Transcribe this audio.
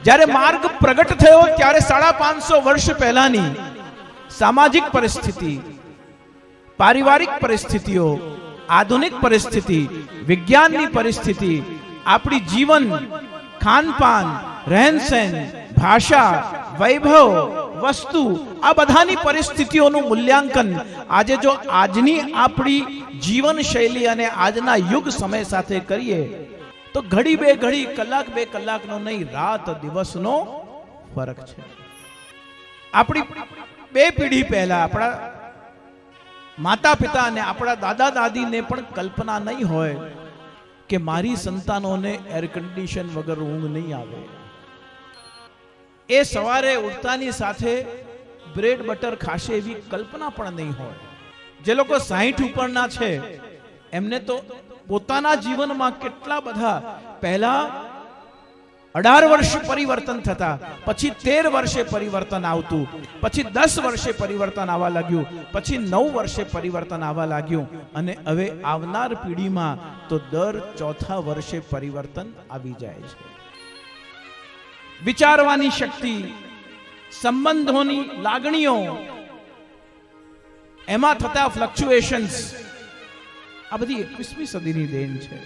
જ્યારે માર્ગ પ્રગટ થયો ત્યારે 550 વર્ષ પહેલાની સામાજિક પરિસ્થિતિ, પારિવારિક પરિસ્થિતિઓ, આધુનિક પરિસ્થિતિ, વિજ્ઞાનની પરિસ્થિતિ, આપણી જીવન, ખાનપાન, રહેનસહેન, ભાષા, વૈભવ, વસ્તુ, આ બધાની પરિસ્થિતિઓનું મૂલ્યાંકન આજે જો આજની આપણી જીવન શૈલી અને આજના યુગ સમય સાથે કરીએ તો ઘડી બે ઘડી, કલાક બે કલાકનો નહીં, રાત દિવસનો ફરક છે. આપણી 2 પેઢી પહેલા આપણા માતા પિતા અને આપણા દાદા દાદીને પણ કલ્પના નહીં હોય કે મારી સંતાનોને એર કન્ડિશન વગર ઊંઘ નહીં આવે. એ સવારે ઉઠતાની સાથે બ્રેડ બટર ખાશે એવી કલ્પના પણ નહીં હોય. જે લોકો 60 ઉપરના છે એમને તો પોતાના જીવનમાં કેટલા બધા, પહેલા 18 વર્ષે પરિવર્તન થતા, પછી 13 વર્ષે પરિવર્તન આવતું, પછી 10 વર્ષે પરિવર્તન આવવા લાગ્યું, પછી 9 વર્ષે પરિવર્તન આવવા લાગ્યું, અને હવે આવનાર પેઢીમાં તો દર 4થા વર્ષે પરિવર્તન આવી જાય છે. વિચારવાની શક્તિ, સંબંધોની લાગણીઓ, એમાં થતા ફ્લક્ચ્યુએશન્સ, આ બધી 21મી સદીની દેન છે.